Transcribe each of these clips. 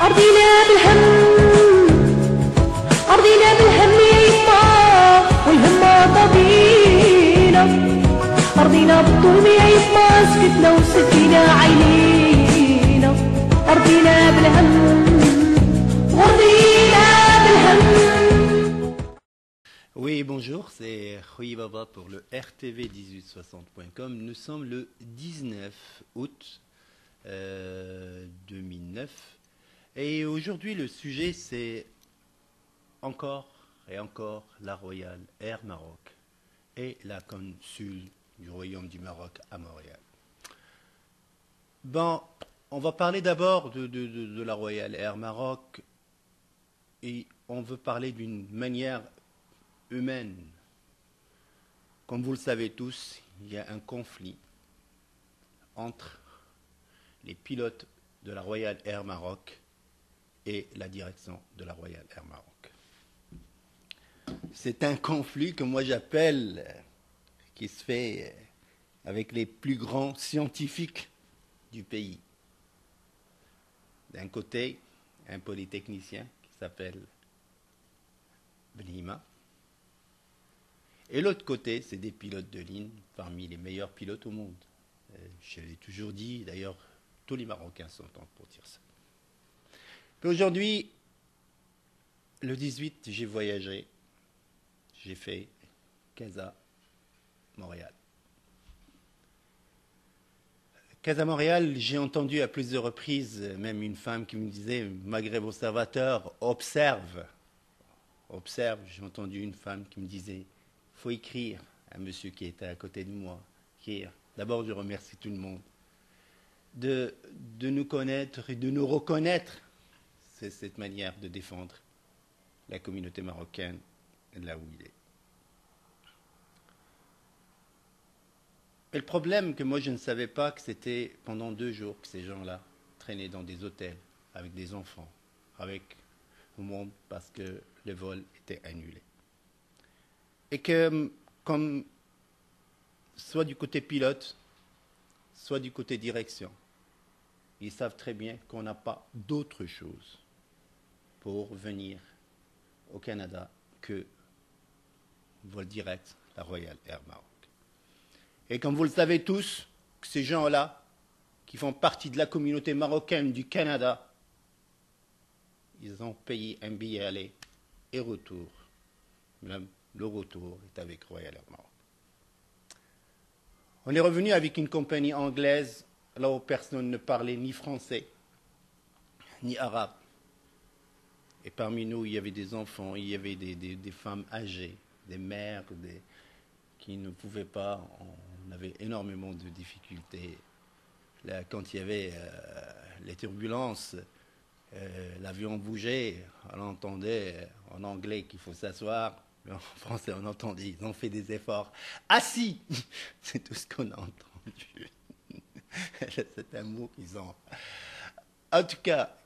أرضينا بالهم أرضينا بالهم يا يما والهمة طبينا أرضينا بالظلم يا يما سكتنا وسكينا عينينا أرضينا بالهم وأرضينا بالهم. Oui, bonjour, c'est Rui Baba pour le RTV1860.com. Nous sommes le 19 août 2009 et aujourd'hui le sujet c'est encore et encore la Royal Air Maroc et la consul du Royaume du Maroc à Montréal. Bon, on va parler d'abord de la Royal Air Maroc et on veut parler d'une manière humaine. Comme vous le savez tous, il y a un conflit entre les pilotes de la Royal Air Maroc et la direction de la Royal Air Maroc. C'est un conflit que moi j'appelle, qui se fait avec les plus grands scientifiques du pays. D'un côté, un polytechnicien qui s'appelle Benhima. Et l'autre côté, c'est des pilotes de ligne, parmi les meilleurs pilotes au monde. Je l'ai toujours dit, d'ailleurs, tous les Marocains s'entendent pour dire ça. Puis aujourd'hui, le 18, j'ai voyagé, j'ai fait Casa-Montréal. Casa-Montréal, j'ai entendu à plusieurs reprises, même une femme qui me disait, Maghreb observateur, observe. Observe, j'ai entendu une femme qui me disait, il faut écrire à monsieur qui était à côté de moi. Écrire. D'abord, je remercie tout le monde de nous connaître et de nous reconnaître. C'est cette manière de défendre la communauté marocaine là où il est. Et le problème que moi je ne savais pas que c'était pendant 2 jours que ces gens-là traînaient dans des hôtels avec des enfants, avec tout le monde parce que le vol était annulé. Et que, comme soit du côté pilote, soit du côté direction, ils savent très bien qu'on n'a pas d'autre chose pour venir au Canada que vol direct, la Royal Air Maroc. Et comme vous le savez tous, que ces gens-là, qui font partie de la communauté marocaine du Canada, ils ont payé un billet aller et retour. Même le retour est avec Royal Air Maroc. On est revenu avec une compagnie anglaise, là où personne ne parlait ni français, ni arabe. Et parmi nous, il y avait des enfants, il y avait des femmes âgées, des mères qui ne pouvaient pas. On avait énormément de difficultés. Là, quand il y avait les turbulences, l'avion bougeait, on entendait en anglais qu'il faut s'asseoir. En français, on entendait, ils ont fait des efforts. Assis, c'est tout ce qu'on a entendu. C'est un mot qu'ils ont. En tout cas,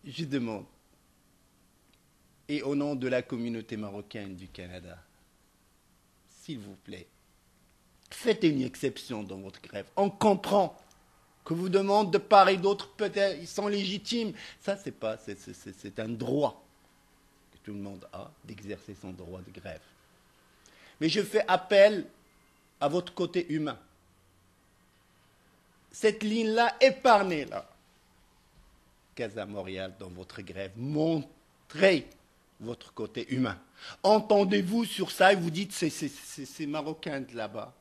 je demande, et au nom de la communauté marocaine du Canada, s'il vous plaît, faites une exception dans votre grève. On comprend que vous demandez de part et d'autre, peut-être, ils sont légitimes. Ça, c'est un droit. Tout le monde a d'exercer son droit de grève. Mais je fais appel à votre côté humain. Cette ligne-là, épargnez-la. Casa-Montréal, dans votre grève, montrez votre côté humain. Entendez-vous sur ça et vous dites, ces Marocains de là-bas,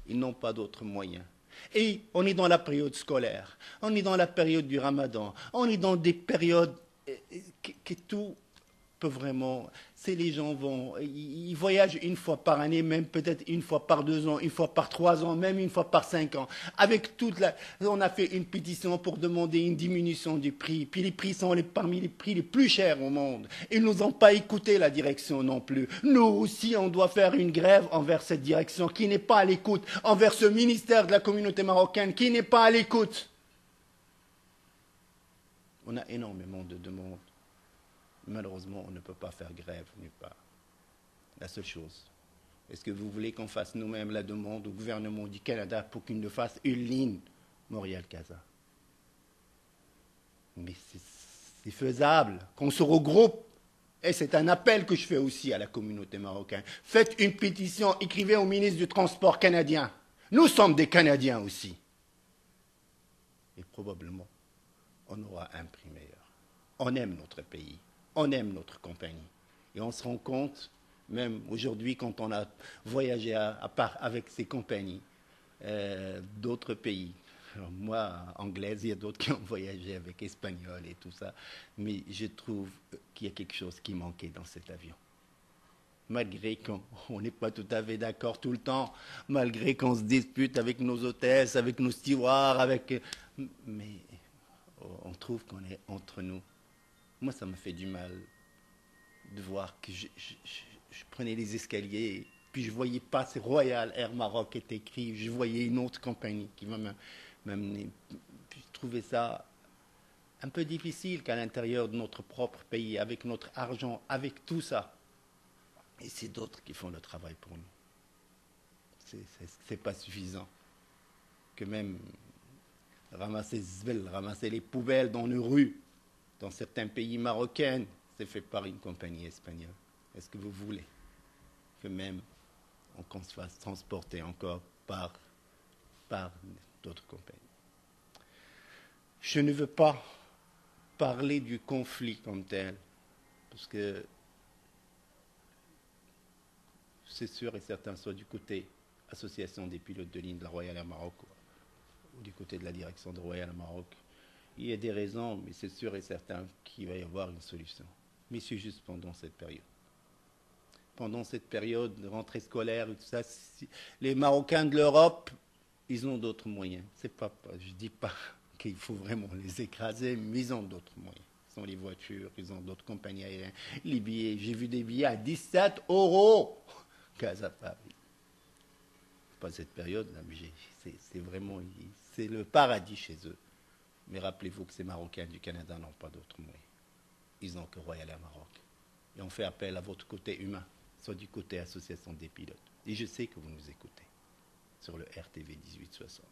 ils n'ont pas d'autres moyens. Et on est dans la période scolaire, on est dans la période du Ramadan, on est dans des périodes que tout peut vraiment, c'est les gens ils voyagent une fois par année, même peut-être une fois par 2 ans, une fois par 3 ans, même une fois par 5 ans. Avec on a fait une pétition pour demander une diminution du prix, puis les prix sont parmi les prix les plus chers au monde. Ils nous ont pas écouté, la direction non plus. Nous aussi, on doit faire une grève envers cette direction qui n'est pas à l'écoute, envers ce ministère de la communauté marocaine qui n'est pas à l'écoute. On a énormément de demandes. Malheureusement, on ne peut pas faire grève nulle part. La seule chose, est-ce que vous voulez qu'on fasse nous-mêmes la demande au gouvernement du Canada pour qu'il nous fasse une ligne Montréal-Casa? Mais c'est faisable, qu'on se regroupe. Et c'est un appel que je fais aussi à la communauté marocaine. Faites une pétition, écrivez au ministre du Transport canadien. Nous sommes des Canadiens aussi. Et probablement, on aura un prix meilleur. On aime notre pays, on aime notre compagnie. Et on se rend compte, même aujourd'hui, quand on a voyagé à part avec ces compagnies, d'autres pays. Alors moi, anglaise, il y a d'autres qui ont voyagé avec espagnol et tout ça. Mais je trouve qu'il y a quelque chose qui manquait dans cet avion. Malgré qu'on n'est pas tout à fait d'accord tout le temps, malgré qu'on se dispute avec nos hôtesses, avec nos stewards, mais on trouve qu'on est entre nous. Moi, ça me fait du mal de voir que je prenais les escaliers, puis je voyais pas, c'est Royal Air Maroc est écrit, je voyais une autre compagnie qui m'a m'amener. Je trouvais ça un peu difficile qu'à l'intérieur de notre propre pays, avec notre argent, avec tout ça. Et c'est d'autres qui font le travail pour nous. C'est pas suffisant. Que même ramasser les poubelles dans les rues, dans certains pays marocains, c'est fait par une compagnie espagnole. Est-ce que vous voulez que même qu'on se fasse transporter encore par d'autres compagnies? Je ne veux pas parler du conflit comme tel, parce que c'est sûr et certain, soit du côté Association des pilotes de ligne de la Royal Air Maroc ou du côté de la direction de Royal Air Maroc, il y a des raisons, mais c'est sûr et certain qu'il va y avoir une solution. Mais c'est juste pendant cette période. Pendant cette période de rentrée scolaire et tout ça, les Marocains de l'Europe, ils ont d'autres moyens. Je ne dis pas qu'il faut vraiment les écraser, mais ils ont d'autres moyens. Ils ont les voitures, ils ont d'autres compagnies aériennes. Les billets, j'ai vu des billets à 17 €. Casa Paris. Pas cette période-là, mais c'est vraiment, c'est le paradis chez eux. Mais rappelez-vous que ces Marocains du Canada n'ont pas d'autres moyens. Ils n'ont que Royal Air Maroc. Et on fait appel à votre côté humain, soit du côté Association des pilotes. Et je sais que vous nous écoutez sur le RTV 1860.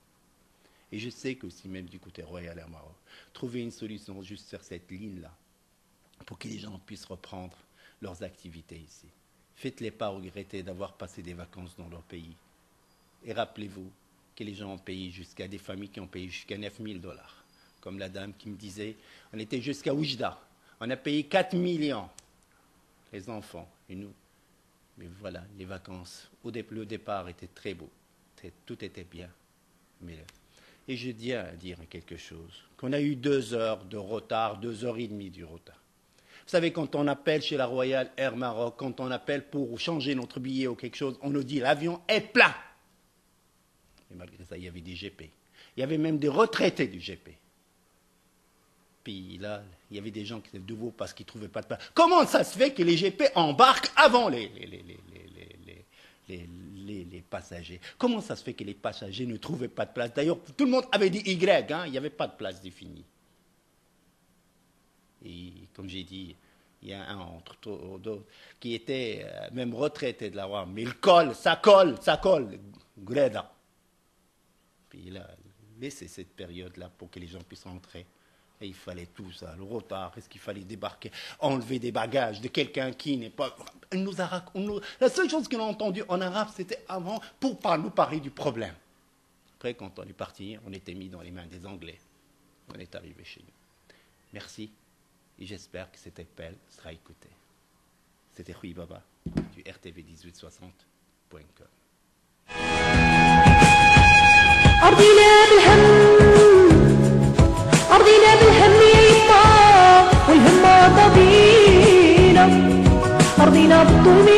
Et je sais que aussi même du côté Royal Air Maroc, trouver une solution juste sur cette ligne-là, pour que les gens puissent reprendre leurs activités ici. Faites-les pas regretter d'avoir passé des vacances dans leur pays. Et rappelez-vous que les gens ont payé jusqu'à des familles qui ont payé jusqu'à 9 000 $. Comme la dame qui me disait, on était jusqu'à Oujda. On a payé 4 millions, les enfants et nous. Mais voilà, les vacances, le départ était très beau. Tout était bien. Et je tiens à dire quelque chose, qu'on a eu 2 heures de retard, 2 heures et demie du retard. Vous savez, quand on appelle chez la Royal Air Maroc, quand on appelle pour changer notre billet ou quelque chose, on nous dit l'avion est plein. Et malgré ça, il y avait des GP. Il y avait même des retraités du GP. Puis là, il y avait des gens qui étaient debout parce qu'ils ne trouvaient pas de place. Comment ça se fait que les GP embarquent avant les passagers? Comment ça se fait que les passagers ne trouvaient pas de place? D'ailleurs, tout le monde avait dit Y, hein, il n'y avait pas de place définie. Et comme j'ai dit, il y a un entre d'autres qui était même retraité de la Royal, mais il colle, ça colle, Greda. Puis il a laissé cette période-là pour que les gens puissent rentrer. Et il fallait tout ça, le retard, est-ce qu'il fallait débarquer, enlever des bagages de quelqu'un qui n'est pas... La seule chose qu'on a entendue en arabe, c'était avant pour nous parler du problème. Après, quand on est parti, on était mis dans les mains des Anglais. On est arrivé chez nous. Merci. Et j'espère que cet appel sera écouté. C'était Rui Baba du RTV1860.com. أرضينا بالهم أرضينا بالهم يا يما والهم طبينا أرضينا بالظلم